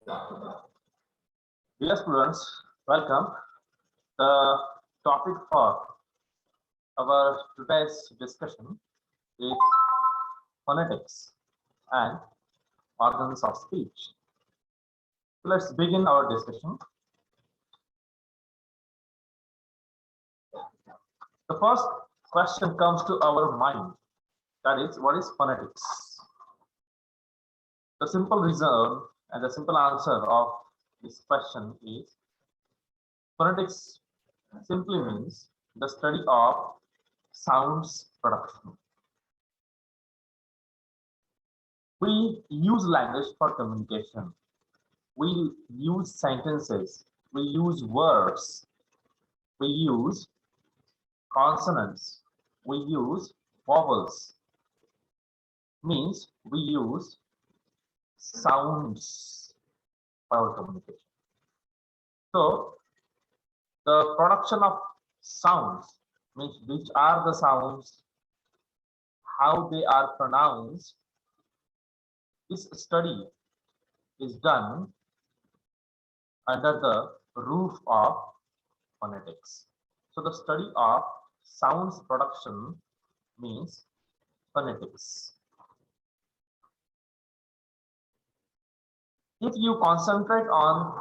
Dear students, welcome. The topic for our today's discussion is phonetics and organs of speech. So let's begin our discussion. The first question comes to our mind, that is, what is phonetics? The simple reason and the simple answer of this question is phonetics simply means the study of sounds production. We use language for communication. We use sentences. We use words. We use consonants. We use vowels. Means we use sounds for our communication. So the production of sounds means which are the sounds, how they are pronounced. This study is done under the roof of phonetics. So the study of sounds production means phonetics. If you concentrate on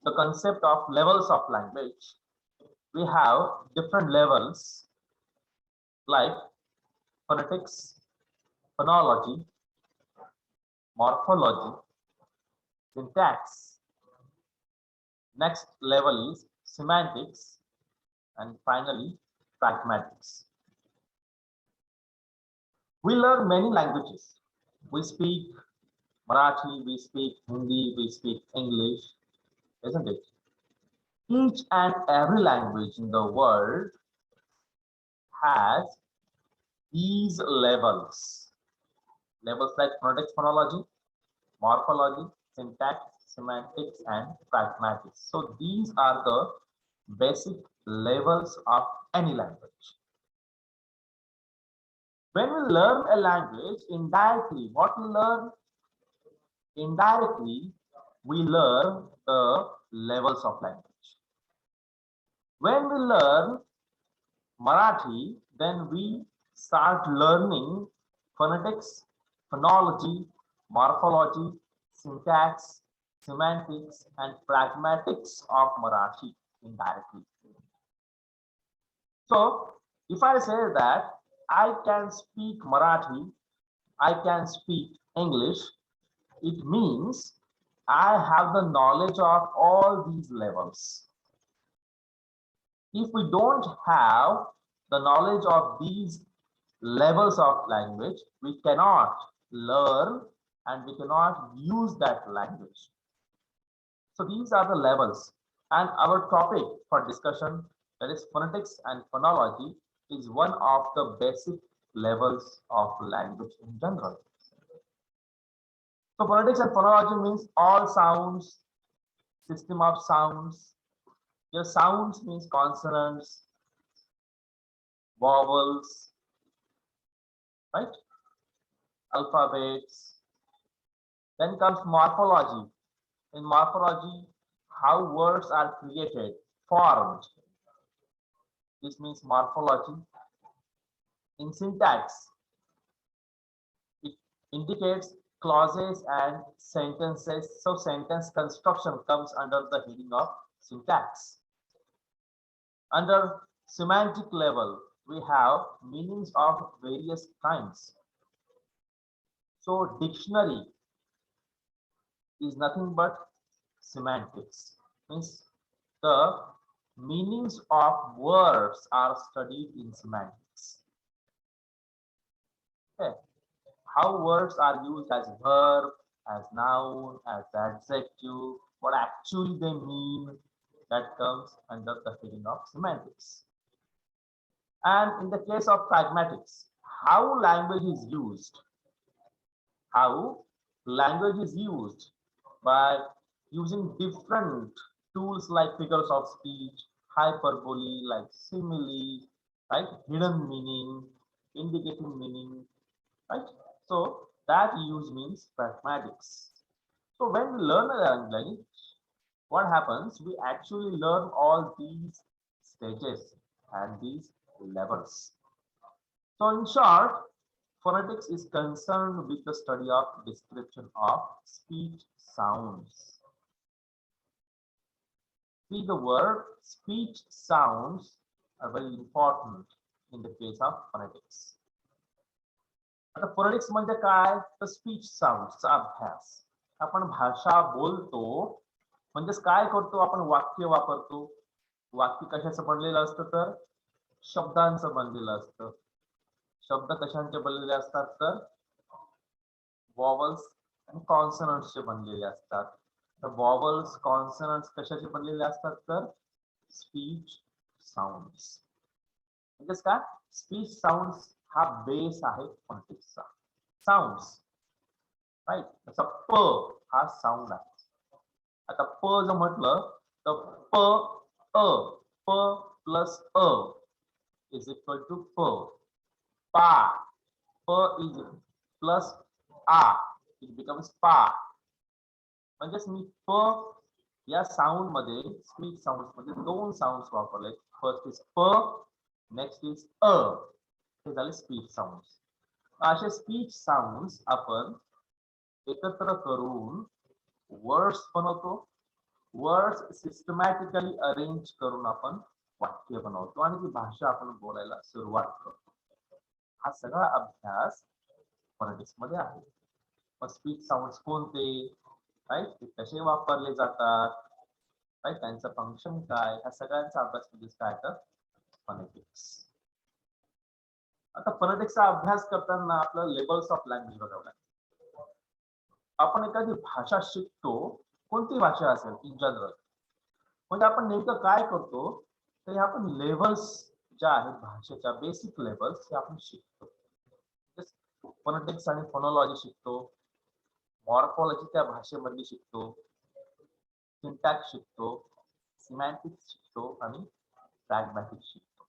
the concept of levels of language, we have different levels like phonetics, phonology, morphology, syntax. Next level is semantics, and finally pragmatics. We learn many languages. We speak Marathi, we speak Hindi, we speak English, isn't it? Each and every language in the world has these levels. Levels like phonetics, phonology, morphology, syntax, semantics, and pragmatics. So these are the basic levels of any language. When we learn a language indirectly, what we learn? Indirectly, we learn the levels of language. When we learn Marathi, then we start learning phonetics, phonology, morphology, syntax, semantics, and pragmatics of Marathi indirectly. So, if I say that I can speak Marathi, I can speak English, it means I have the knowledge of all these levels. If we don't have the knowledge of these levels of language, we cannot learn and we cannot use that language. So these are the levels, and our topic for discussion, that is phonetics and phonology, is one of the basic levels of language in general. So phonetics and phonology means all sounds, system of sounds. Your sounds means consonants, vowels, right? Alphabets. Then comes morphology. In morphology, how words are created, formed. This means morphology. In syntax, it indicates clauses and sentences. So sentence construction comes under the heading of syntax. Under semantic level, we have meanings of various kinds. So dictionary is nothing but semantics. Means the meanings of words are studied in semantics. Okay. How words are used as verb, as noun, as adjective, what actually they mean, that comes under the heading of semantics. And in the case of pragmatics, how language is used. How language is used by using different tools like figures of speech, hyperbole, like simile, right? Hidden meaning, indicating meaning, right? So that use means pragmatics. So when we learn a language, what happens? We actually learn all these stages and these levels. So in short, phonetics is concerned with the study of description of speech sounds. See, the word speech sounds are very important in the case of phonetics. आता phonetics म्हणजे काय? तर speech साऊंडचा अभ्यास. आपण भाषा बोलतो म्हणजेच काय करतो? आपण वाक्य वापरतो. वाक्य कशाचं बनलेलं असतं? तर शब्दांचं बनलेलं असतं. शब्द कशांचे बनलेले असतात? तर वॉवल्स आणि कॉन्सनंट्सचे बनलेले असतात. तर वॉवल्स कॉन्सनंट्स कशाचे बनलेले असतात? तर स्पीच साऊंड्स. म्हणजेच काय? स्पीच साऊंड्स हा बेस आहे फोनेटिक्सचा. Sounds right. जसा प हा साऊंड आहे. आता प जर म्हटलं तर प अ प प्लस अ इज इक्वल टू प. पा प इज प्लस आ इट बिकम्स पा. म्हणजेच मी प या साऊंड मध्ये स्पीच साऊंड मध्ये दोन साऊंड वापरले. फर्स्ट इज प, नेक्स्ट इज अ. हे झाले स्पीच साऊंड्स. असे स्पीच साऊंड्स आपण एकत्र करून वर्ड्स बनवतो. वर्ड्स सिस्टमॅटिकली अरेंज करून आपण वाक्य बनवतो आणि ती भाषा आपण बोलायला सुरुवात करतो. हा सगळा अभ्यास फोनेटिक्स मध्ये आहे. मग स्पीच साऊंड्स कोणते, राईट, ते कसे वापरले जातात, राईट, त्यांचं फंक्शन काय, ह्या सगळ्यांचा अभ्यास म्हणजे काय तर फोनेटिक्स. आता फोनेटिक्सचा अभ्यास करताना आपल्याला लेवल्स ऑफ लँग्वेज बघावं लागतं. आपण एखादी भाषा शिकतो, कोणती भाषा असेल इन जनरल, म्हणजे आपण नेमकं काय करतो तर आपण लेवल्स ज्या आहेत भाषेच्या बेसिक लेवल्स हे आपण शिकतो. फोनेटिक्स आणि फोनोलॉजी शिकतो, मॉर्फॉलॉजी त्या भाषेमधली शिकतो, सिंटॅक्स शिकतो, सिमॅन्टिक्स शिकतो आणि प्रॅग्मॅटिक्स शिकतो.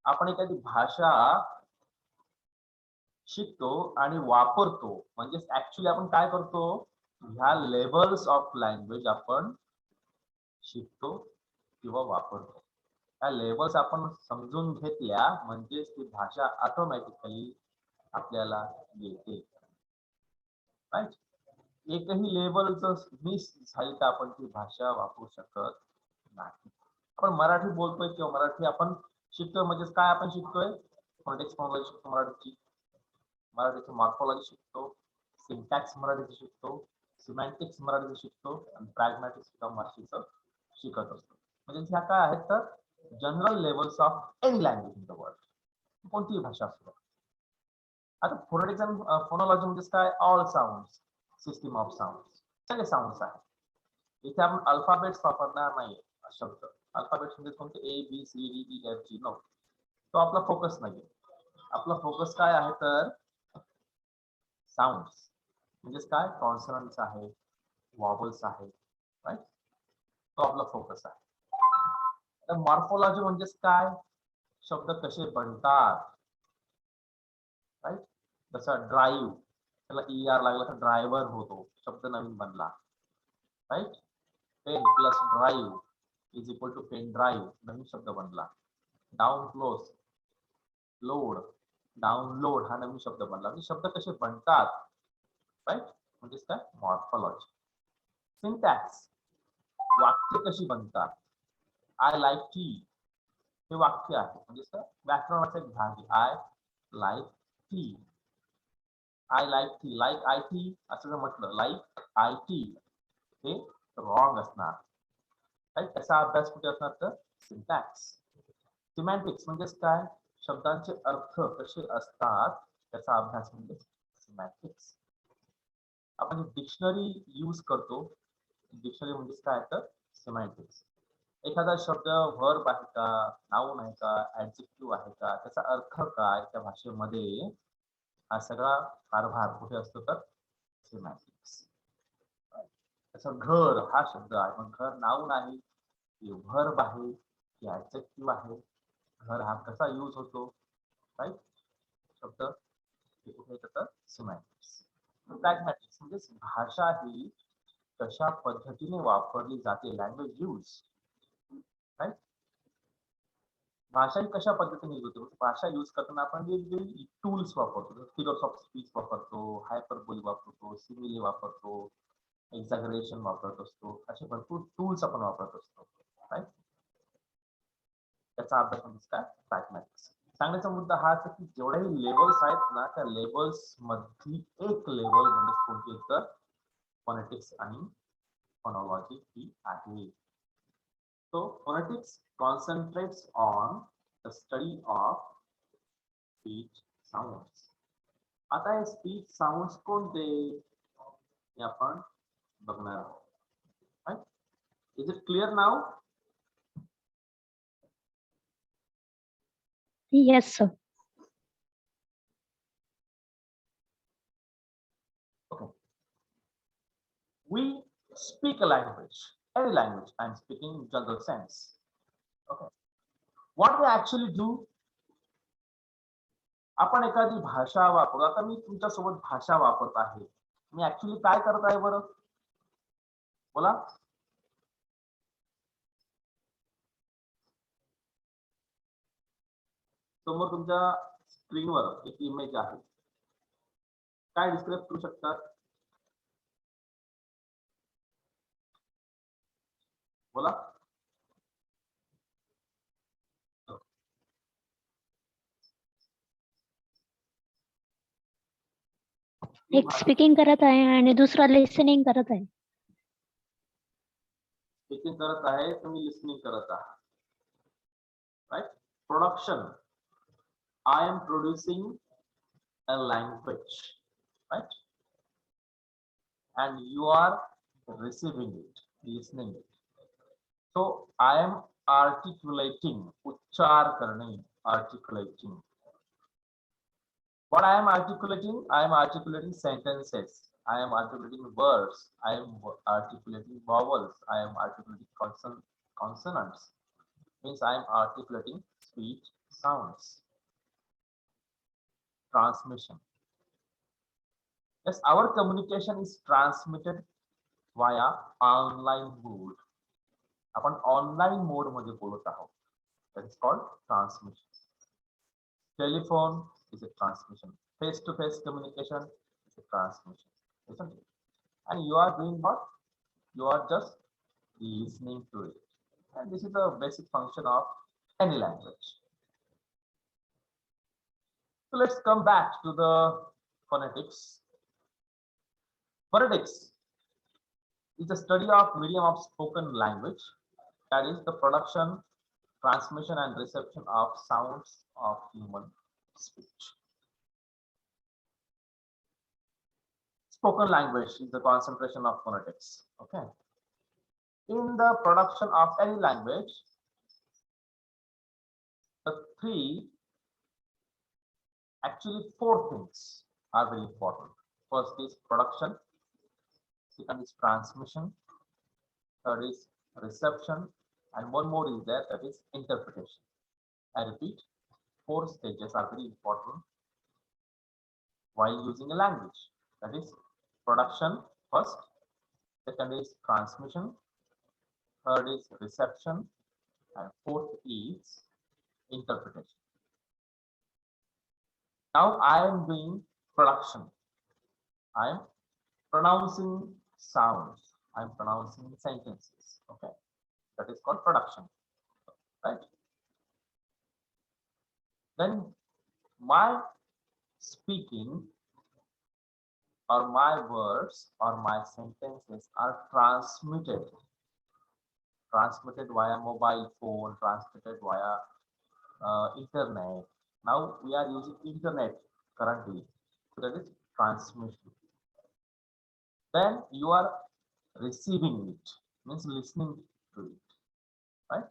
आपण एखादी भाषा शिकतो आणि वापरतो म्हणजे ऍक्च्युली आपण काय करतो, ह्या लेवल्स ऑफ लँग्वेज आपण शिकतो किंवा वापरतो. ह्या लेवल्स आपण समजून घेतल्या म्हणजेच ती भाषा ऑटोमॅटिकली आपल्याला येते. राईट. एकही लेवल जर मिस झाली तर आपण ती भाषा वापरू शकत नाही. आपण मराठी बोलतोय किंवा मराठी आपण शिकतोय म्हणजे काय आपण शिकतोय? फोनेटिक्स फोनोलॉजी शिकतो मराठीची, मराठीची मॉर्फॉलॉजी शिकतो, सिंटॅक्स मराठीचं शिकतो, सिमॅन्टिक्स मराठीचं शिकतो आणि प्रॅग्मॅटिक्स सुद्धा मराठीचं शिकत असतो. म्हणजे ह्या काय आहेत तर general levels of any language in the world, कोणतीही भाषा असतो. आता फोनेटिक्स आणि फोनोलॉजी म्हणजे काय? All sounds, system of sounds, सगळे साऊंड्स आहेत. इथे आपण अल्फाबेट्स वापरणार नाही शब्द. अल्फाबेट्स म्हणजे कोणते? A B C D E F G, no, तो आपला फोकस नाही. आपला फोकस काय आहे तर साऊंड्स म्हणजेच काय? कॉन्सनंट्स आहे, वॉवल्स आहे, राईट, तो आपला फोकस आहे. तर मॉर्फोलॉजी म्हणजेच काय? शब्द कसे बनतात, राईट. जसं ड्राईव्ह, त्याला ई आर लागला तर ड्रायव्हर होतो, शब्द नवीन बनला, right. Pen plus drive is equal to pen drive, नवीन शब्द बनला. डाऊन क्लोज लोड, डाउनलोड हा नवीन शब्द बनला. म्हणजे शब्द कसे बनतात, राईट, म्हणजेच काय? मॉर्फोलॉजी. सिंटॅक्स, वाक्य कशी बनतात. आय लाईक टी हे वाक्य आहे म्हणजेच काय? व्याकरणाचा एक भाग आहे. I like tea, I like tea, like I T असं जर म्हटलं लाईक आय टी हे रॉंग असणार, राईट. त्याचा अभ्यास कुठे असणार तर सिंटॅक्स. सिमॅन्टिक्स म्हणजेच काय? शब्दांचे अर्थ कसे असतात त्याचा अभ्यास म्हणजे सिमॅन्टिक्स. आपण डिक्शनरी यूज करतो, डिक्शनरी म्हणजे काय तर सिमॅन्टिक्स. एखादा शब्द वर्ब आहे का, नाउन आहे का, ऍडजेक्टिव्ह आहे का, त्याचा अर्थ काय त्या भाषेमध्ये, हा सगळा कारभार कुठे असतो तर सिमॅन्टिक्स. त्याचा घर हा शब्द आहे, मग घर नाउन आहे की वर्ब आहे की ऍडजेक्टिव्ह आहे, घर हा कसा यूज होतो, राईट, शब्द हे कुठे येतं तर सिमॅन्टिक्स. प्रॅग्मॅटिक्स म्हणजे भाषा ही कशा पद्धतीने वापरली जाते, लँग्वेज यूज, राईट. भाषा ही कशा पद्धतीने यूज होते, भाषा यूज करताना आपण वेगवेगळी टूल्स वापरतो, फिगर्स ऑफ स्पीच वापरतो, हायपरबोली वापरतो, सिमिली वापरतो, एक्झॅगरेशन वापरत असतो, असे भरपूर टूल्स आपण वापरत असतो, राईट. त्याचा अभ्यास म्हणजे काय, प्रॅग्मॅटिक्स. सांगण्याचा मुद्दा हाच आहे की जेवढ्याही लेवल्स आहेत ना, त्या लेवल्स मधली एक लेवल म्हणजे कोणती, तर फोनेटिक्स आणि फोनोलॉजी ही आहे. So phonetics concentrates on the study of speech sounds. आता हे स्पीच साऊंड्स कोणते हे आपण बघणार आहोत. Is it clear now? Yes, sir. Okay. We speak a language, any language. I'm speaking in general sense. Okay. What we actually do, आपण एखादी भाषा वापरू. आता मी तुमच्यासोबत भाषा वापरत आहे, मी ऍक्च्युली काय करत आहे बरं, बोला. समोर तुमच्या स्क्रीनवर एक इमेज आहे, काय डिस्क्राईब करू शकतात, बोला. एक स्पीकिंग करत आहे आणि दुसरा लिसनिंग करत आहे. स्पीकिंग करत आहे, तुम्ही लिसनिंग करत आहात, right. Production, I am producing a language, right? And you are receiving it, listening it. So I am articulating, uchchar karne, articulating. What I am articulating? I am articulating sentences. I am articulating words. I am articulating vowels. I am articulating consonants. Means I am articulating speech sounds. Transmission. Yes, our communication is transmitted via online mode. आपण online मोड मध्ये बोलत आहोत. That is called transmission. Telephone is a transmission. Face-to-face communication is a transmission, isn't it? And you are doing what? You are just listening to it. And this is the basic function of any language. So let's come back to the phonetics. Phonetics is the study of medium of spoken language, that is the production, transmission and reception of sounds of human speech. Spoken language is the concentration of phonetics. Okay. In the production of any language, the four things are very important. First is production, second is transmission, third is reception, and one more is there, that is interpretation. I repeat, four stages are very important while using a language. That is production first, second is transmission, third is reception, and fourth is interpretation. Now I am doing production. I am pronouncing sounds. I am pronouncing sentences. Okay, that is called production, right? Then my speaking or my words or my sentences are transmitted via mobile phone, transmitted via internet. Now we are using internet currently, so that is transmission. Then you are receiving it, means listening to it, right?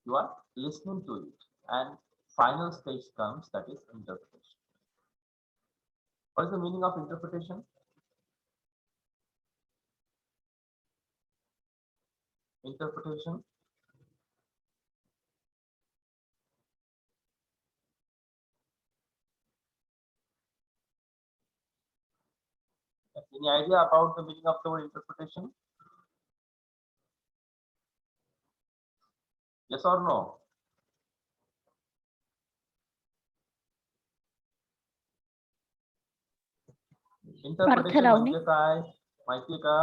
You are listening to it, and final stage comes, that is interpretation. What is the meaning of interpretation? Interpretation. Any idea about the meaning of the word interpretation? Yes or no? Interpretation लावणे. म्हणजे काय माहितीये का?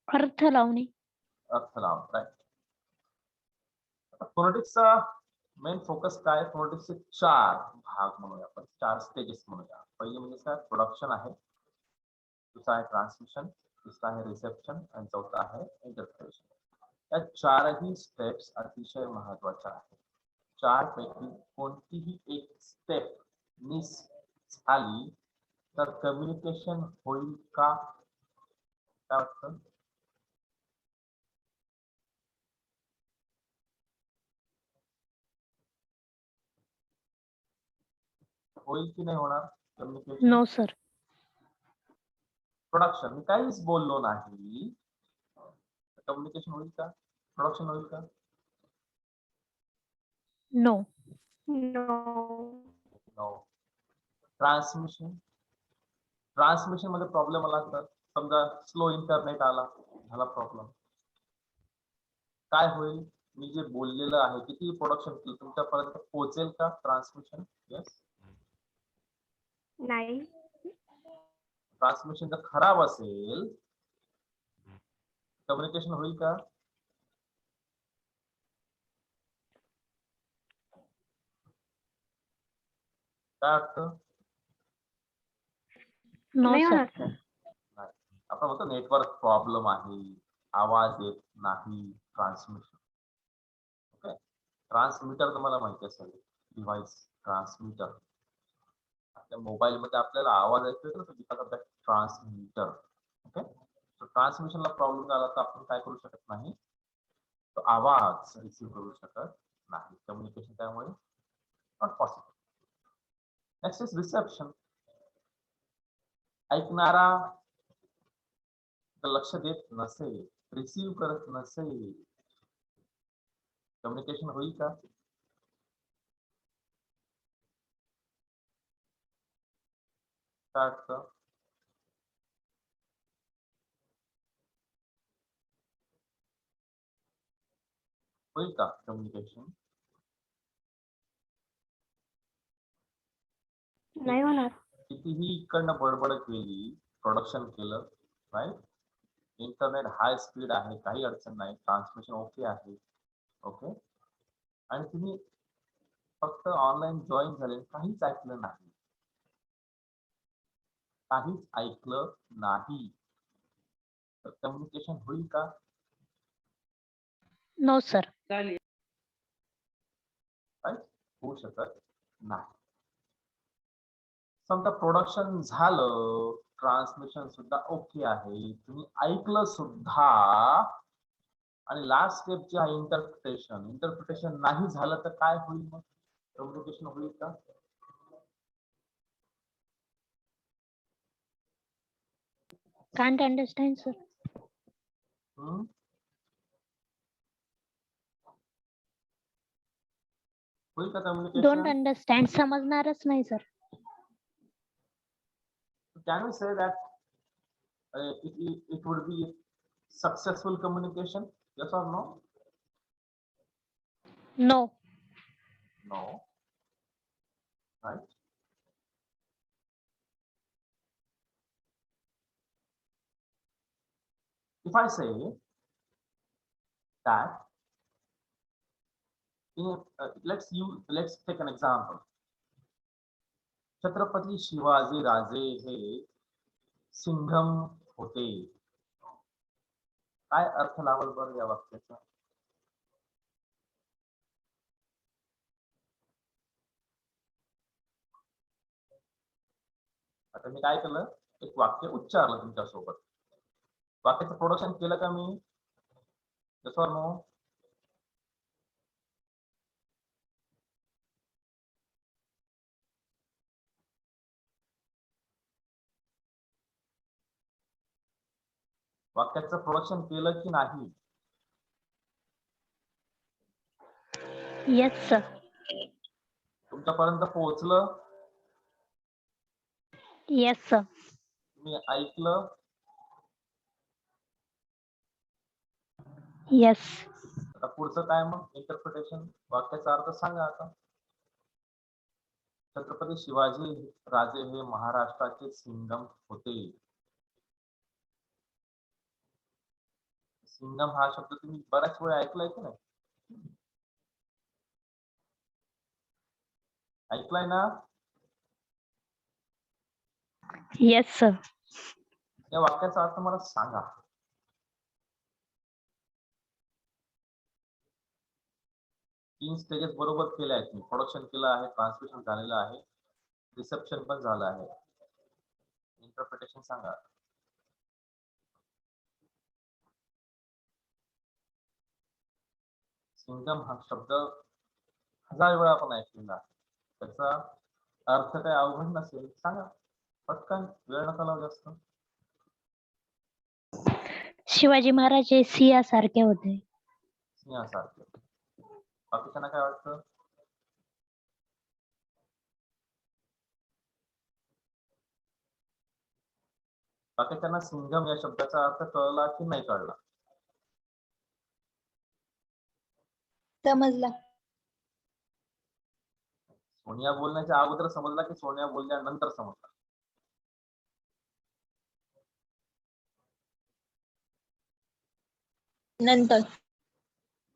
अर्थ लावणे. अर्थ लावणे. फोनेटिक्सचा main focus काय? फोनेटिक्सचे 4 भाग म्हणूया आपण, 4 स्टेजेस म्हणूया. पहिले म्हणजे काय? प्रोडक्शन आहे, दुसरा आहे ट्रान्समिशन, तिसरा आहे रिसेप्शन आणि चौथा आहे इंटरप्रिटेशन. या 4ही स्टेप्स अतिशय महत्वाच्या आहेत. 4 पैकी कोणतीही एक स्टेप मिस झाली तर कम्युनिकेशन होईल का? काय वाटतं? होईल की नाही होणार कम्युनिकेशन? No sir. प्रोडक्शन मी काहीच बोललो नाही, कम्युनिकेशन होईल का? प्रोडक्शन होईल का? नो. नो. ट्रान्समिशन, ट्रान्समिशन मध्ये प्रॉब्लेम आला तर समजा स्लो इंटरनेट आला, झाला प्रॉब्लेम, काय होईल? मी जे बोललेलं आहे किती प्रोडक्शन केलं तुमच्यापर्यंत पोहोचेल का ट्रान्समिशन? यस. नाही. ट्रान्समिशन जर खराब असेल कम्युनिकेशन होईल का? काय वाटतं? नो नाही सर. होणार सर. आपण म्हणतो नेटवर्क प्रॉब्लेम आहे, आवाज येत नाही, ट्रान्समिशन. ओके. ट्रान्समीटर तुम्हाला माहिती असेल, डिव्हाइस ट्रान्समीटर. आपल्या मोबाईल मध्ये आपल्याला आवाज ऐकतो तर ट्रान्समीटर. ओके. सो ट्रान्समिशनला प्रॉब्लेम झाला तर आपण काय करू शकत नाही, तो आवाज रिसीव्ह करू शकत नाही. कम्युनिकेशन त्यामुळे not possible. Next is reception. ऐकणारा लक्ष देत नसेल, रिसीव्ह करत नसेल, कम्युनिकेशन होईल का? काय वाटतं? होईल का कम्युनिकेशन? नाही होणार. कितीही इकडनं बडबड केली, प्रोडक्शन केलं, राईट, इंटरनेट हाय स्पीड आहे, काही अडचण नाही, ट्रान्समिशन ओके आहे, ओके, आणि तुम्ही फक्त ऑनलाईन जॉईन झाले, काहीच ऐकलं नाही, काहीच ऐकलं नाही, तर कम्युनिकेशन होईल का? No sir. राईट, होऊ शकत नाही. समजा प्रोडक्शन झालं, ट्रान्समिशन सुद्धा ओके आहे, तुम्ही ऐकलं सुद्धा, आणि लास्ट स्टेप जे आहे इंटरप्रिटेशन, इंटरप्रिटेशन नाही झालं तर काय होईल? मग कम्युनिकेशन होईल का? Can't understand sir. होईल का डोंट कम्युनिकेशन? अंडरस्टँड. समजणारच नाही sir. Can we say that it would be successful communication? Yes or no? No. No. Right? If I say that let's take an example. Chhatrapati Shivaji राजे हे सिंघम होते. काय अर्थ लावल बरं या वाक्याचा? आता मी काय केलं, एक वाक्य उच्चारलं तुमच्यासोबत, वाक्याचं प्रोडक्शन केलं का मी? Yes or no? वाक्याचं प्रोडक्शन केलं की नाही? Yes sir. तुमच्यापर्यंत पोहोचलं, येस सर. तुम्ही ऐकलं, येस. आता पुढचं काय मग इंटरप्रिटेशन, वाक्याचा अर्थ सांगा आता. छत्रपती शिवाजी राजे हे महाराष्ट्राचे सिंघम होते. सिंघम हा शब्द तुम्ही बऱ्याच वेळा ऐकलाय की नाही? ऐकलाय ना? Yes sir. या वाक्याचा अर्थ मला सांगा. तीन स्टेजेस बरोबर केले आहेत, मी प्रोडक्शन केलं आहे, ट्रान्सलेशन झालेलं आहे, रिसेप्शन पण झालं आहे. इंटरप्रिटेशन सांगा. सिंघम हा शब्द 1000 वेळा आपण ऐकलेला, त्याचा अर्थ काय अवघड नसेल, सांगा पटकन, वेळ नका लावू जास्त. शिवाजी महाराज हे सिंहासारखे होते. सिंहासारखे. बाकीच्यांना काय वाटतं? बाकीच्यांना सिंघम या शब्दाचा अर्थ कळला की नाही कळला? समजला. सोनिया बोलण्याच्या अगोदर समजला की सोनिया बोलल्यानंतर समजला? नंतर.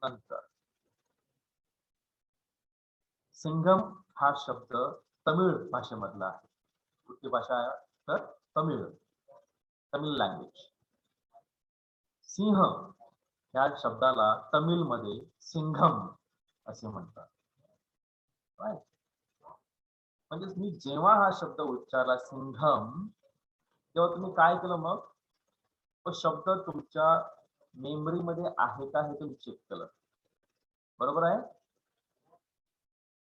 नंतर. सिंघम हा शब्द तमिळ भाषेमधला आहे. कुठली भाषा आहे तर तमिळ लँग्वेज. सिंह या शब्दाला तमिळ मध्ये सिंघम असे म्हणतात. म्हणजे मी जेव्हा हा शब्द उच्चारला सिंघम, तेव्हा तुम्ही काय केलं, मग तो शब्द तुमच्या मेमरी मध्ये आहे का हे तुम्ही चेक केलं, बरोबर आहे?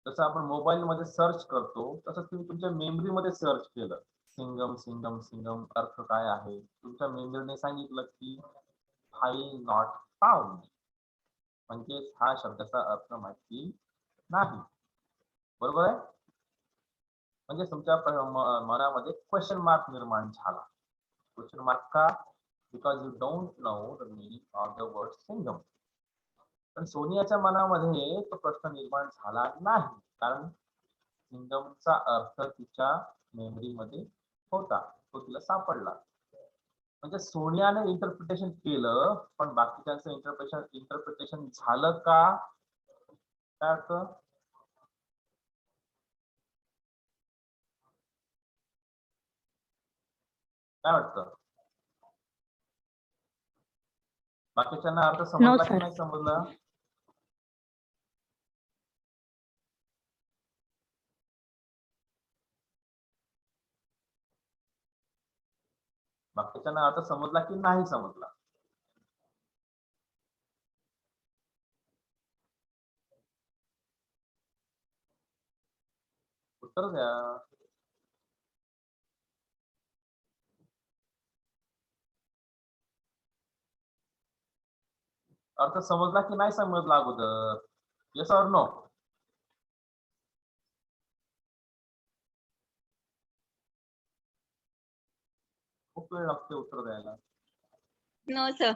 जसं आपण मोबाईल मध्ये सर्च करतो तसं तुम्ही तुमच्या मेमरी मध्ये सर्च केलं, सिंघम सिंघम सिंघम अर्थ काय आहे, तुमच्या मेमरीने सांगितलं की फाईल नॉट फाउंड, म्हणजे हा शब्दाचा अर्थ माहिती नाही, बरोबर आहे? म्हणजे तुमच्या मनामध्ये क्वेश्चन मार्क निर्माण झाला. क्वेश्चन मार्क का? Because you don't know the meaning of the word Singham. पण सोनियाच्या मनामध्ये तो प्रश्न निर्माण झाला नाही, कारण सिंघमचा अर्थ तिच्या मेमरीमध्ये होता, तो तिला सापडला. म्हणजे सोनियाने इंटरप्रिटेशन केलं, पण बाकीच्यांचं इंटरप्रिटेशन झालं का? काय अर्थ? काय वाटतं? बाकीच्यांना अर्थ समजला की नाही समजला? बाकीच्यांना अर्थ समजला की नाही समजला? उत्तर द्या. अर्थ समजला की नाही समजला अगोदर? Yes or no? खूप वेळ लागते उत्तर द्यायला. No sir.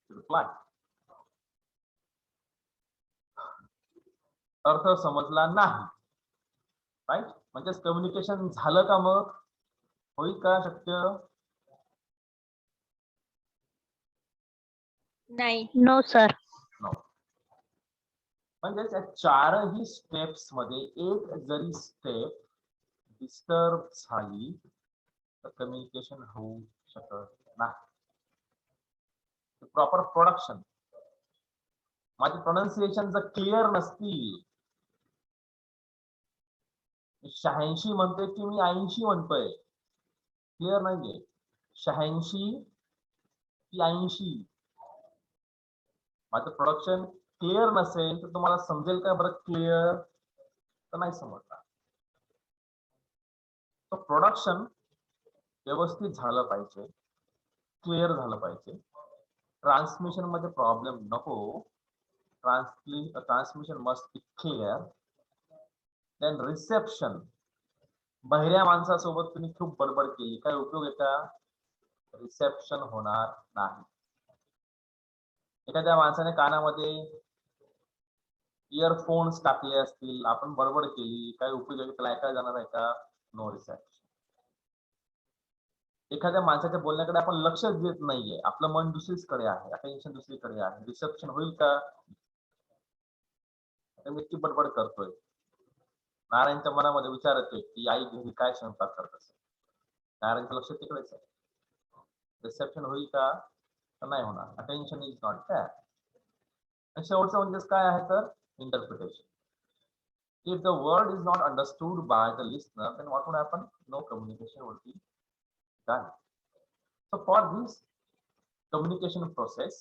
रिप्लाय. अर्थ समजला नाही, राईट? म्हणजेच कम्युनिकेशन झालं का? मग होईल का शक्य? नाही. No sir. नो. म्हणजेच या चारही स्टेप्स मध्ये एक जरी स्टेप डिस्टर्ब झाली तर कम्युनिकेशन होऊ शकत नाही. प्रॉपर प्रोडक्शन, माझे प्रोनाउन्सिएशन जर क्लिअर नसतील, 86 म्हणतोय की मी 80 म्हणतोय, क्लिअर नाहीये, 86 की 80, माझं प्रोडक्शन क्लिअर नसेल तर तुम्हाला समजेल का बरं क्लिअर? तर नाही समजणार. तर प्रोडक्शन व्यवस्थित झालं पाहिजे, क्लिअर झालं पाहिजे, ट्रान्समिशन मध्ये प्रॉब्लेम नको, transmission must be clear. Then reception. बहिऱ्या माणसासोबत तुम्ही खूप बडबड केली, काय उपयोग आहे का? रिसेप्शन होणार नाही. एखाद्या माणसाने कानामध्ये इयरफोन्स टाकले असतील, आपण बडबड केली, काय उपयोग आहे? त्याला ऐकायला जाणार आहे का? No reception. एखाद्या माणसाच्या बोलण्याकडे आपण लक्षच देत नाहीये, आपलं मन दुसरीकडे आहे, अटेन्शन दुसरीकडे आहे, रिसेप्शन होईल का? मी इतकी बडबड करतोय, नारायणच्या मनामध्ये विचार येतोय की आई घरी काय स्वयंपाक करत असेल, नारायणचं लक्ष तिकडेच आहे. रिसेप्शन होईल का? नाही होणार. Attention is not that. आणि शेवटचं म्हणजे काय आहे तर interpretation. If the word is not understood by the listener, then what would happen? No communication would be done. So for this communication process,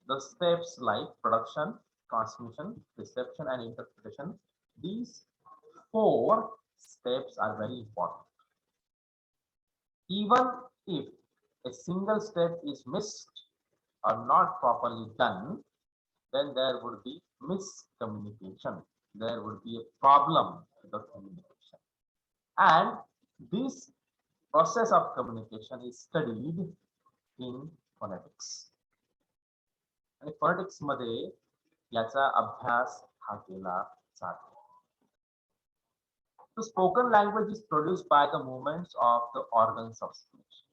the steps like production, transmission, reception, and interpretation, these 4 steps are very important. Even if a single step is missed or not properly done, then there would be miscommunication. There would be a problem with the communication. And this process of communication is studied in phonetics. आणि phonetics मध्ये याचा अभ्यास हा केला जातो. The spoken language is produced by the movements of the organs of speech.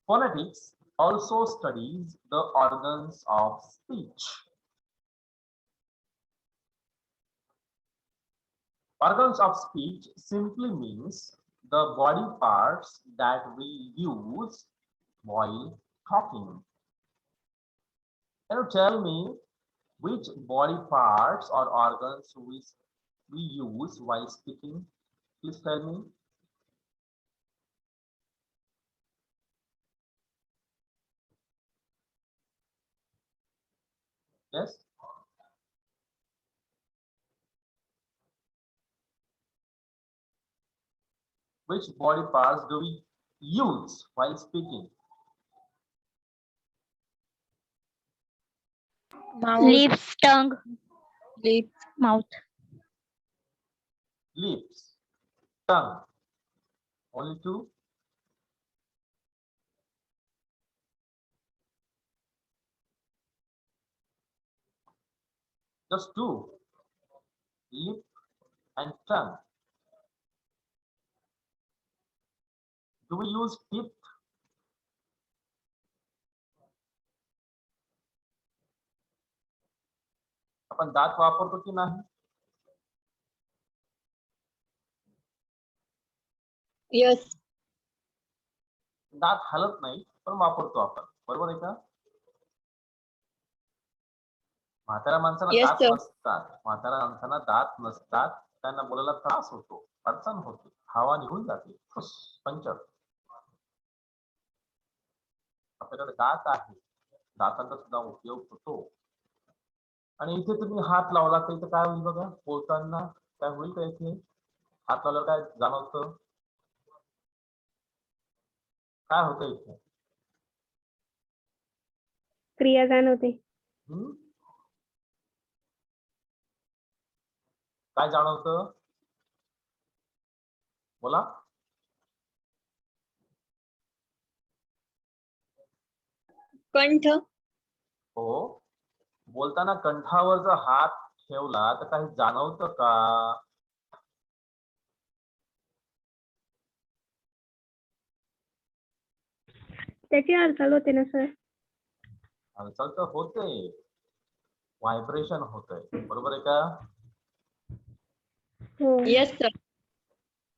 Phonetics also studies the organs of speech. Organs of speech simply means the body parts that we use while talking. Can you tell me which body parts or organs we use while speaking? Please tell me. Yes? Which body parts do we use while speaking? Mouth, lips, tongue, lips, mouth. Lips, tongue. Only 2? Just 2. Lip and tongue. Do we use teeth? आपण दात वापरतो की नाही? yes, दात हलत नाही पण वापरतो आपण, बरोबर आहे का? म्हाताऱ्या माणसाला Yes, दात sir. नसतात, म्हाताऱ्या माणसांना दात नसतात, त्यांना बोलायला त्रास होतो, अडचण होते, हवा निघून जाते, फुस पंचर. आपल्याकडे दात आहे, दातांचा सुद्धा उपयोग होतो. आणि इथे तुम्ही हात लावला तर इथे काय होईल बघा, बोलताना काय होईल का? इथे हात लावल्यावर काय जाणवतं? काय होतं इथे? क्रिया जाणवते. काय जाणवतं? बोला. कंठ, हो, बोलताना कंठावर जर हात ठेवला तर काही जाणवतं का? त्याची हालचाल होते ना सर. हालचाल तर होते, व्हायब्रेशन होतंय, बरोबर आहे का? हो. yes, sir.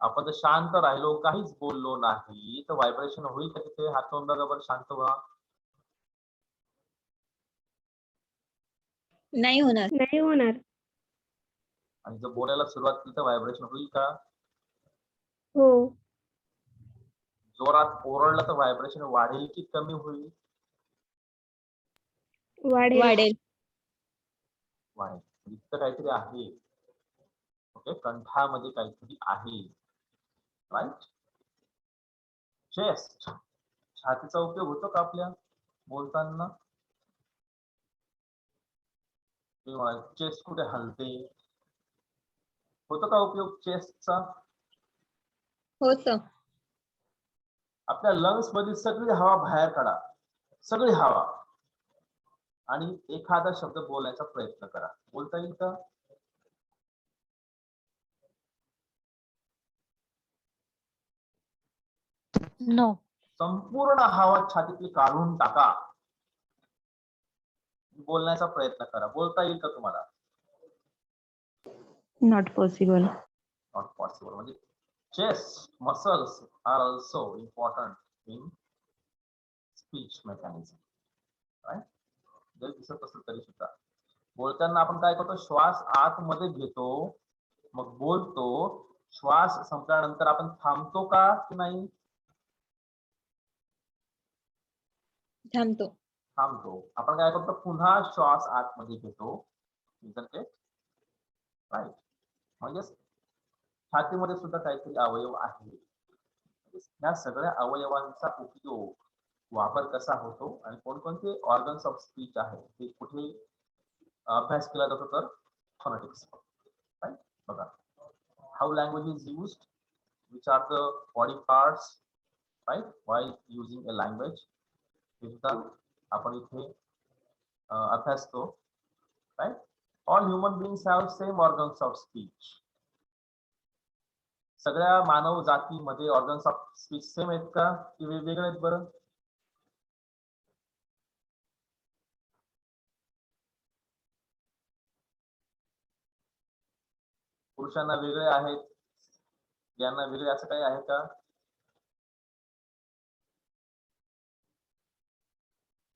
आपण जर शांत राहिलो, काहीच बोललो नाही तर व्हायब्रेशन होईल का तिथे? हात लावून बघा बरं, शांत व्हा. नाही होणार. नाही होणार. आणि जर बोलायला सुरुवात केली तर व्हायब्रेशन होईल का? हो. जोरात ओरडलं तर व्हायब्रेशन वाढेल की कमी होईल? वाढेल. वाढेल. वाढेल. इतकं काहीतरी आहे. ओके, कंठामध्ये काहीतरी आहे, राईट? चेस्ट, छातीचा उपयोग होतो का आपल्या बोलताना? चेस्ट कुठे हलते, होतो का उपयोग चेस्टचा? होतं. आपल्या लंग्स मधील सगळी हवा बाहेर काढा, सगळी हवा, आणि एखादा शब्द बोलण्याचा प्रयत्न करा. बोलता येईल का? नो. संपूर्ण हवा छातीतली काढून टाका, बोलण्याचा प्रयत्न करा. बोलता येईल का तुम्हाला? Not possible. Not possible. म्हणजे chest muscles are also important in speech mechanism, right? जर दिसत असेल तरी सुद्धा बोलताना आपण काय करतो, श्वास आतमध्ये घेतो, मग बोलतो. श्वास संपल्यानंतर आपण थांबतो का की नाही? थांबतो. थांबतो. आपण काय करतो, पुन्हा श्वास आतमध्ये घेतो. राईट? म्हणजे छातीमध्ये सुद्धा काहीतरी अवयव आहे. या सगळ्या अवयवांचा उपयोग, वापर कसा होतो आणि कोणकोणते ऑर्गन्स ऑफ स्पीच आहे ते कुठे अभ्यास केला जातो, तर फोनेटिक्स. राईट? बघा, how language is used, which are the body parts, right, while using a language, हे सुद्धा आपण इथे अभ्यासतो. Right? All human beings have same organs of speech. सगळ्या मानव जातीमध्ये ऑर्गन्स ऑफ स्पीच सेम आहेत का की वेगवेगळे आहेत? बरं, पुरुषांना वेगळे आहेत, यांना वेगळे, असं काही आहे का?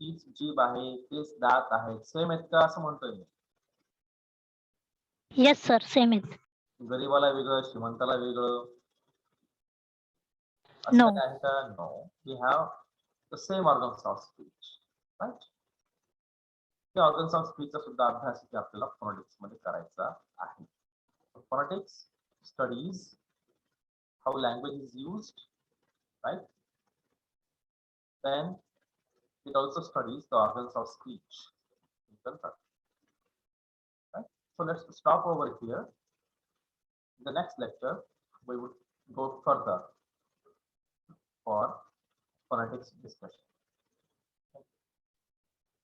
तीच जीभ आहे, तेच दात आहेत, सेम आहेत का असं म्हणतोय मी? येस सर, सेम आहेत. गरीबाला वेगळं, श्रीमंताला वेगळं, असं No. काही आहे का? No. We have the same organs of speech. Right? ते ऑर्गन्स ऑफ स्पीचचा सुद्धा अभ्यास इथे आपल्याला फोनेटिक्स मध्ये करायचा आहे. Phonetics studies how language is used, right? Then it also studies the organs of speech. Right? So let's stop over here. In the next lecture, we would go further for phonetics discussion.